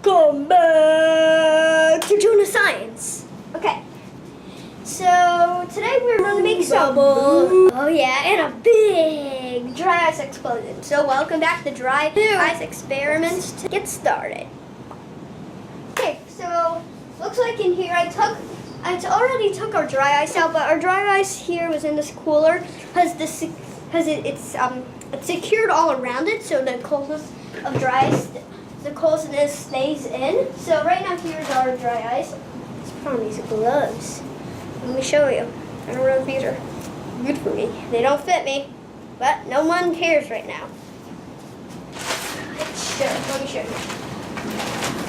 Welcome back to Jonah Science. Okay, so today we're going to make some oh yeah, and a big dry ice explosion. So welcome back to dry ice experiments to get started. Okay, so looks like in here I already took our dry ice out, but our dry ice here was in this cooler because it's secured all around it, so the coldness of dry ice. The coldness stays in. So right now here's our dry ice. Let's put on these gloves. Let me show you. I don't know if these are good for me. They don't fit me, but no one cares right now. Sure, let me show you.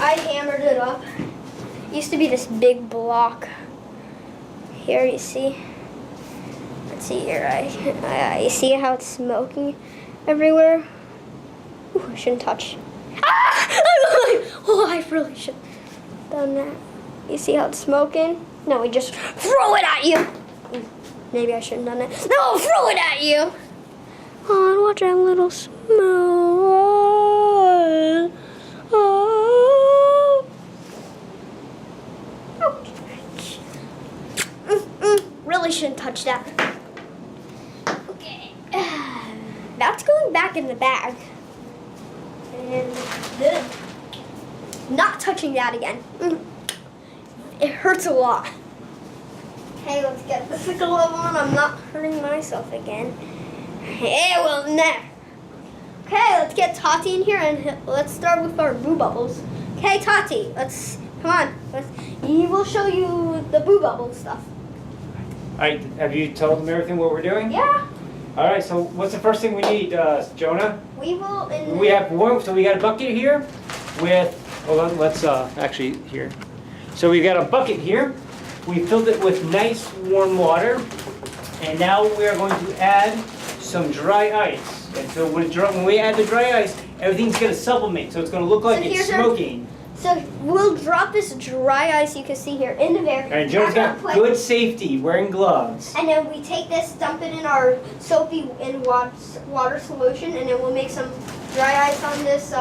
I hammered it up. It used to be this big block. Here you see. Let's see here. You see how it's smoking everywhere? Ooh, I shouldn't touch. Oh, I really should have done that. You see how it's smoking? No, we just throw it at you. Maybe I shouldn't have done it. No, throw it at you. Oh, and watch that little smoke. Oh. Really shouldn't touch that. Okay. That's going back in the bag. And not touching that again. It hurts a lot. Okay, let's get the glove on. I'm not hurting myself again. Hey, well, never. Okay, let's get Tati in here and let's start with our boo bubbles. Okay, Tati, come on. He will show you the boo bubble stuff. All right, have you told them everything what we're doing? Yeah. All right, so what's the first thing we need, Jonah? We will. We have one, so we got a bucket here with, hold on, let's actually here. So we've got a bucket here. We filled it with nice warm water, and now we are going to add some dry ice. And so when we add the dry ice, everything's going to sublimate, so it's going to look like it's smoking. So we'll drop this dry ice you can see here into there. All right, Jonah's got good safety, wearing gloves. And then we take this, dump it in our soapy and water solution, and then we'll make some dry ice on this,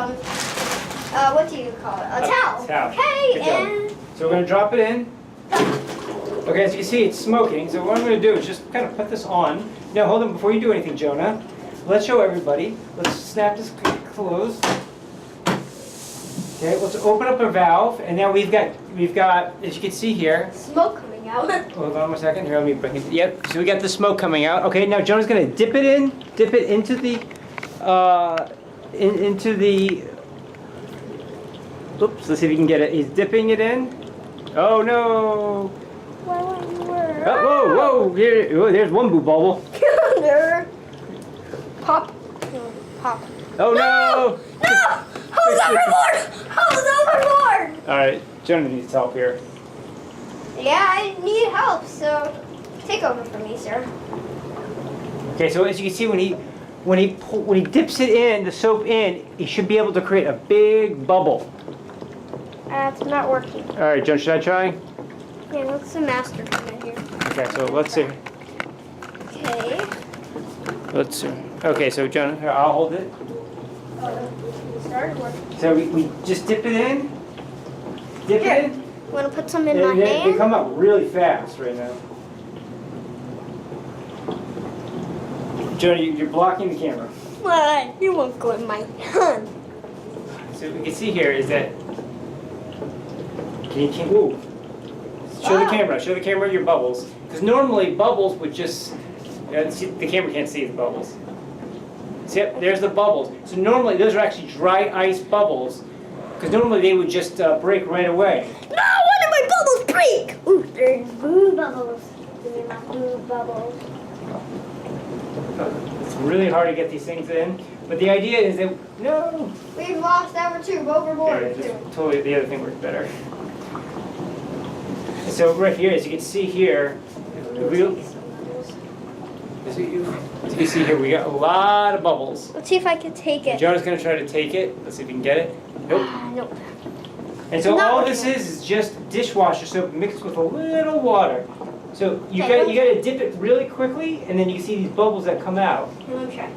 what do you call it? A towel. Okay, and... So we're going to drop it in. Okay, as you can see, it's smoking. So what I'm going to do is just kind of put this on. Now, hold on, before you do anything, Jonah, let's show everybody. Let's snap this closed. Okay, let's open up a valve, and now we've got, as you can see here, smoke coming out. Hold on one second. Here, let me bring it. Yep. So we got the smoke coming out. Okay, now Jonah's gonna dip it into the, Oops. Let's see if we can get it. He's dipping it in. Oh no! Whoa! Here, there's one boo bubble. Pop. Pop. Oh no! No! Hose overboard! Hose overboard! Alright, Jonah needs help here. Yeah, I need help, so take over for me, sir. Okay, so as you can see, when he dips it in, the soap in, he should be able to create a big bubble. It's not working. Alright, Jonah, should I try? Yeah, what's the master come in here? Okay, so let's see. Okay. Let's see. Okay, so Jonah, here, I'll hold it. It started working. So we just dip it in. Dip it in. You want to put some in my They hand? come up really fast right now. Jonah, you're blocking the camera. What? You won't go in my hand. So we can see here is that. Ooh. Show the camera your bubbles. Because normally bubbles would just. The camera can't see the bubbles. See, there's the bubbles. So normally those are actually dry ice bubbles. Because normally they would just break right away. No, why did my bubbles break? Ooh, there's boo bubbles. Give me my boo bubbles. It's really hard to get these things in. But the idea is that, no. We've lost our tube overboard. Yeah, just totally, the other thing works better. So right here, as you can see here, as you can see here, we got a lot of bubbles. Let's see if I can take it. Jonah's going to try to take it. Let's see if we can get it. Nope. Nope. And so all this is just dishwasher soap mixed with a little water. So you got to dip it really quickly, and then you can see these bubbles that come out. Let me try.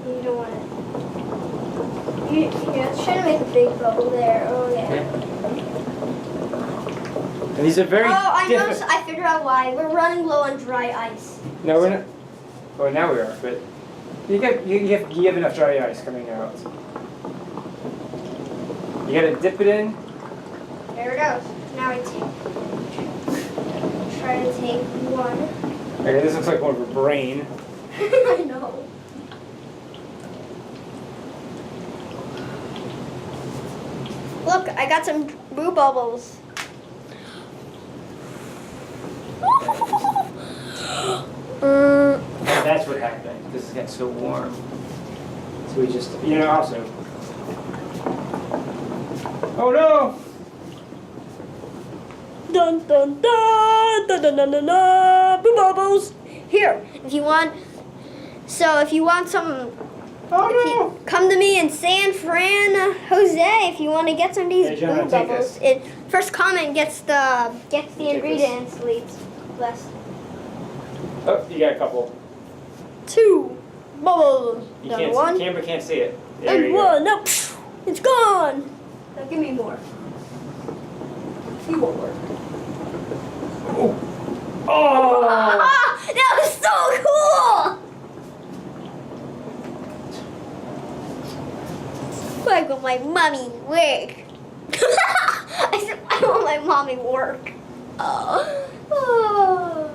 You don't want it. Yeah, it's trying to make a big bubble there. Oh yeah. And these are very I different. I figured out why. We're running low on dry ice. No, we're not. Well, now we are, but you have enough dry ice coming out. You gotta dip it in. There it goes. Now try to take one. Okay, this looks like one of a brain. I know. Look, I got some blue bubbles. That's what happened, because it got so warm. So we just, also. Oh no! Dun dun dun dun dun dun dun dun. Blue bubbles. Here, if you want. So if you want some. Oh Come to me in San Fran, Jose, if you want to get some of these Hey, Jonah, blue take bubbles. this. First comment gets the Take ingredients leads list. no! Oh, you got a couple. 2 bubbles. You Done can't. one. The camera can't see it. There And you go. one. No, it's gone. Now give me more. You won't work. Oh! That was so cool. I want my mommy work. I said I want my mommy work. Oh my god.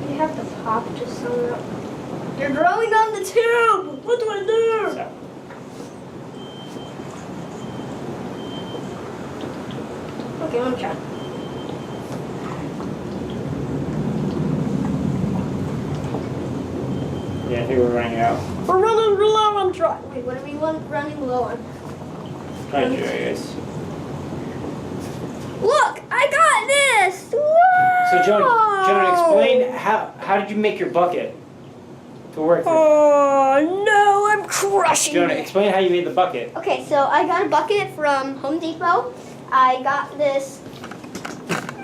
You have to pop just so. You're growing on the tube. What do I do? So, Okay, let me try. yeah, I think we're running out. We're running low on dry. Wait, what are we running low on? Trying to do, I guess. Look, I got this. Whoa! So, Jonah, explain how did you make your bucket to work? Oh no, I'm crushing Jonah, it. explain how you made the bucket. Okay, so I got a bucket from Home Depot. I got this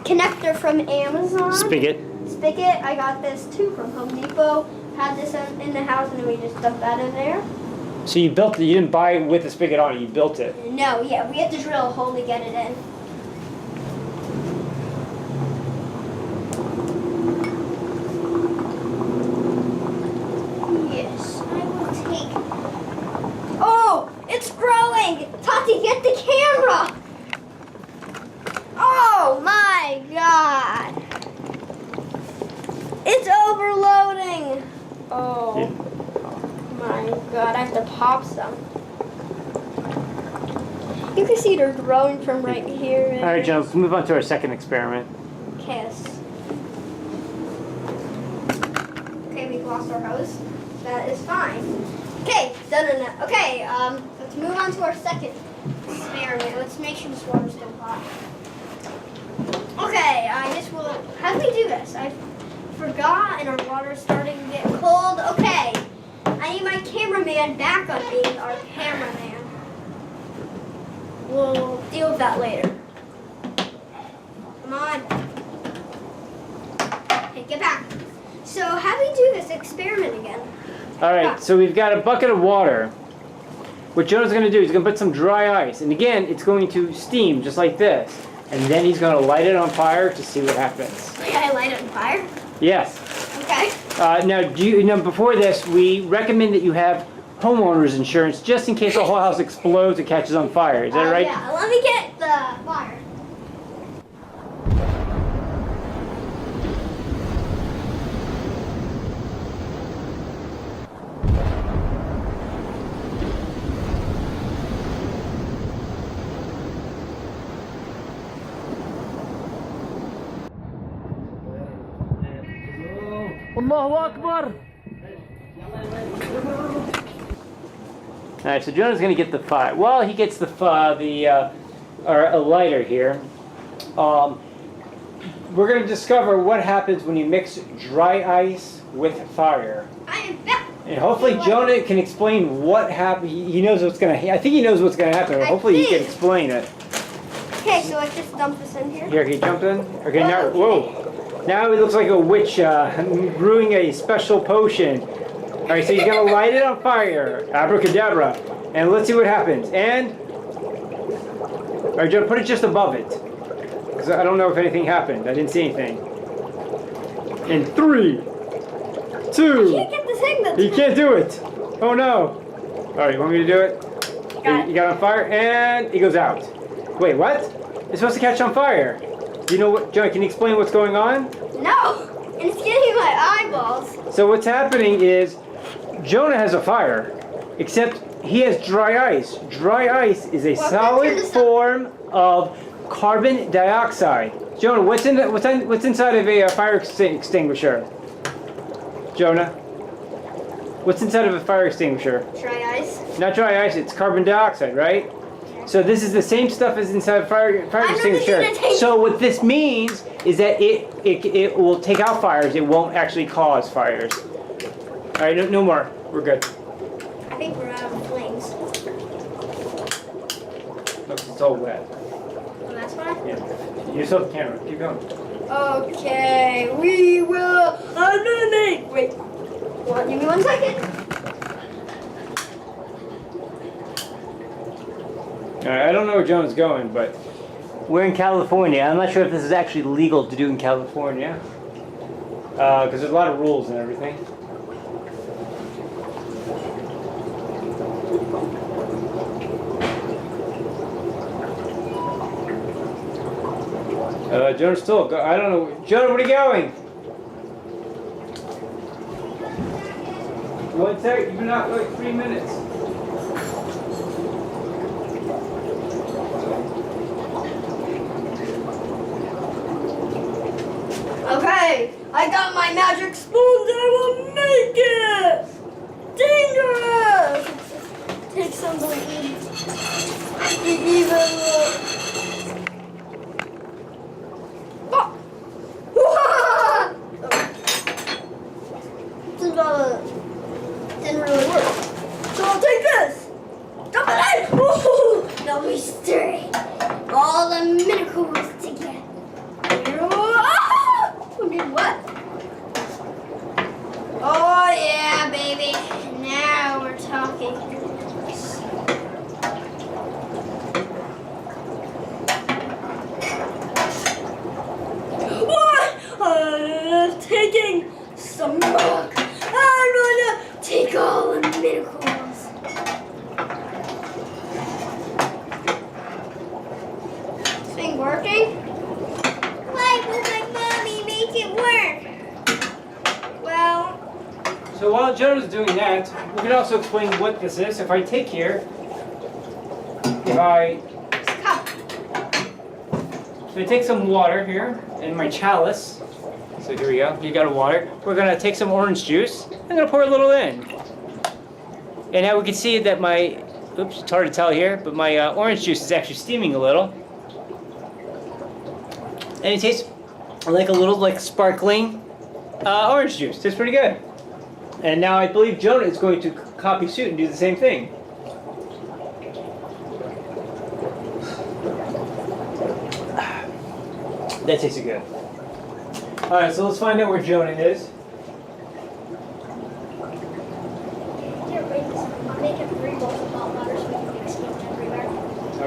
connector from Amazon. Spigot. Spigot. I got this too from Home Depot. Had this in the house, and then we just stuck that in there. So you built it. You didn't buy it with the spigot on it. You built it. No, yeah, we had to drill a hole to get it in. Yes, I will take. Oh, it's growing! Tati, get the camera! Oh my god! It's overloading! Oh my god, I have to pop some. You can see they're growing from right here. All right, Jonah, let's move on to our second experiment. Okay, we've lost our hose. That is fine. Okay, done. Okay, let's move on to our second experiment. Let's make sure this water's still hot. Okay, how do we do this? I forgot and our water's starting to get cold. Okay, I need my cameraman back on being our cameraman. We'll deal with that later. Come on. Okay, get back. So how do we do this experiment again? All right, so we've got a bucket of water. What Jonah's going to do is he's going to put some dry ice. And again, it's going to steam just like this. And then he's going to light it on fire to see what happens. Okay, I light it on fire. Yes. Okay. Now, before this, we recommend that you have homeowner's insurance just in case the whole house explodes or catches on fire. Is that right? Yeah, let me get the fire. Allahu Akbar. All right, so Jonah's going to get the fire. While he gets the a lighter here, we're going to discover what happens when you mix dry ice with fire. I am back. And hopefully Jonah can explain what happened. He knows what's gonna. I think he knows what's gonna happen. Hopefully he can explain it. Okay, so let's just dump this in here. Here, can you jump in? Okay, now, whoa. Now he looks like a witch brewing a special potion. All right, so he's gonna light it on fire. Abracadabra. And let's see what happens. And, all right, Jonah, put it just above it. Because I don't know if anything happened. I didn't see anything. In 3, 2. I can't get the thing He can't do it. Oh no. All right, you want me to do it? Got it. You got on fire, and he goes out. Wait, what? It's supposed to catch on fire. Do you know what, Jonah, can you explain what's going on? No! And it's getting my eyeballs. So what's happening is, Jonah has a fire, except he has dry ice. Dry ice is a Well, solid turn this up. form of carbon dioxide. Jonah, what's inside of a fire extinguisher? Jonah, what's inside of a fire extinguisher? Dry ice. Not dry ice, it's carbon dioxide, right? So this is the same stuff as inside a fire know this is extinguisher. gonna take- So what this means is that it will take out fires. It won't actually cause fires. All right, no more. We're good. I think we're out of flames. Look, it's all wet. Oh, that's why? Yeah. You saw the camera. Keep going. Okay, we will eliminate. Wait. Give me 1 second. All right, I don't know where Jonah's going, but we're in California. I'm not sure if this is actually legal to do in California, because there's a lot of rules and everything. Jonah's still. I don't know. Jonah, where are you going? 1 second. You've been out for like 3 minutes. Okay, I got my magic spoons and I will make it! Dangerous! Take some to eat. Even didn't really work. So I'll take this. Dump it in! Ooh, now we stir all the miracles together. Who did what? Oh yeah, baby. Now we're talking. What? I'm taking some milk. I'm gonna take all the miracles. This thing working? Why will my mommy make it work? Well, So while Jonah's doing that, we can also explain what this is. If I take here, if I take some water here in my chalice. So here we go. You got a water. We're gonna take some orange juice. I'm gonna pour a little in. And now we can see that my, oops, it's hard to tell here, but my orange juice is actually steaming a little. And it tastes like a little sparkling orange juice. Tastes pretty good. And now I believe Jonah is going to copy suit and do the same thing. That tasted good. Alright, so let's find out where Jonah is. I'll make it 3 bowls of hot water so we can mix it everywhere.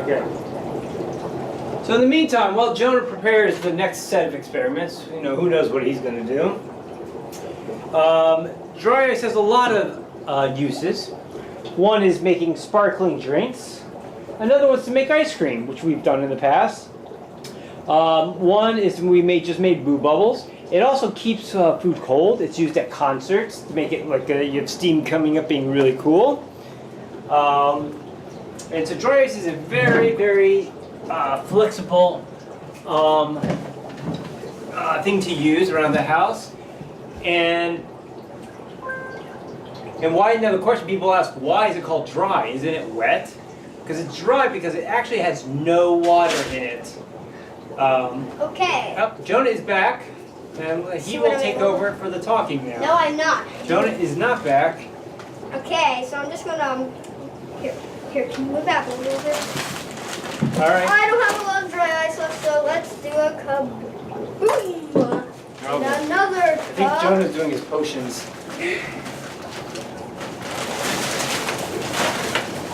Okay. So in the meantime, while Jonah prepares the next set of experiments, who knows what he's going to do. Dry ice has a lot of uses. One is making sparkling drinks. Another one's to make ice cream, which we've done in the past. One is we just made Boo Bubbles. It also keeps food cold. It's used at concerts to make it you have steam coming up, being really cool. And so dry ice is a very, very flexible thing to use around the house. And why? Now the question people ask, why is it called dry? Isn't it wet? Because it's dry because it actually has no water in it. Okay. Oh, Jonah is back, and he will take over for the talking now. No, I'm not. Jonah is not back. Okay, so I'm just gonna here. Can you move that one over? All right. I don't have a lot of dry ice left, so let's do a kaboom. And another I think cup. Jonah's doing his potions.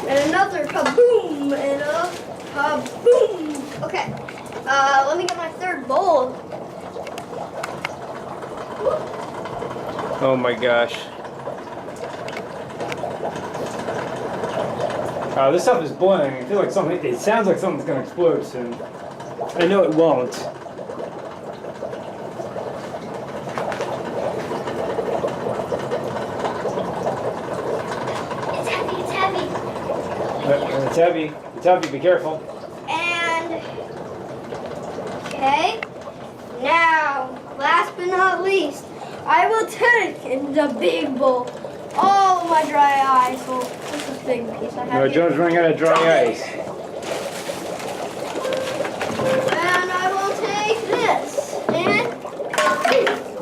And another kaboom. And a kaboom. Okay. Let me get my third bowl. Oh my gosh. This stuff is boiling. I feel like something. It sounds like something's gonna explode soon. I know it won't. It's heavy. It's heavy. But it's heavy. It's heavy. Be careful. And okay. Now, last but not least, I will take in the big bowl all of my dry ice. Well, this is a big piece I have here. John's running out of dry ice. And I will take this. And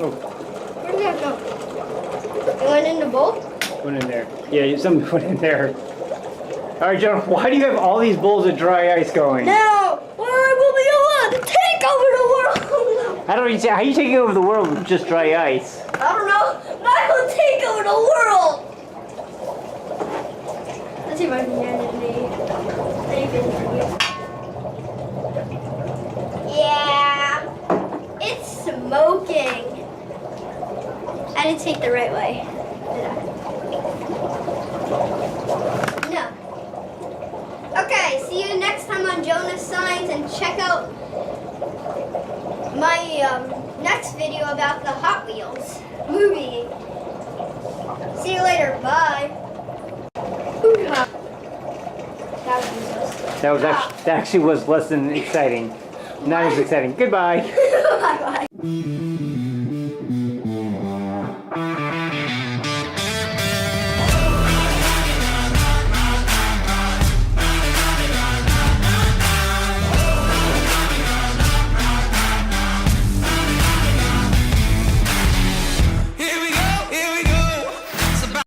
Oh, where did that go? It went in the bowl? put in there. Yeah, something put in there. All right, John. Why do you have all these bowls of dry ice going? Now, I will be allowed to take over the world. How are you taking over the world with just dry ice? I don't know, but I will take over the world. Let's see if I can get anything from you. Yeah, it's smoking. I didn't take the right way, did I? No. Okay, see you next time on Jonas Signs, and check out my next video about the Hot Wheels movie. See you later. Bye. That was useless. That actually was less than exciting. Not as exciting. Goodbye. Bye bye.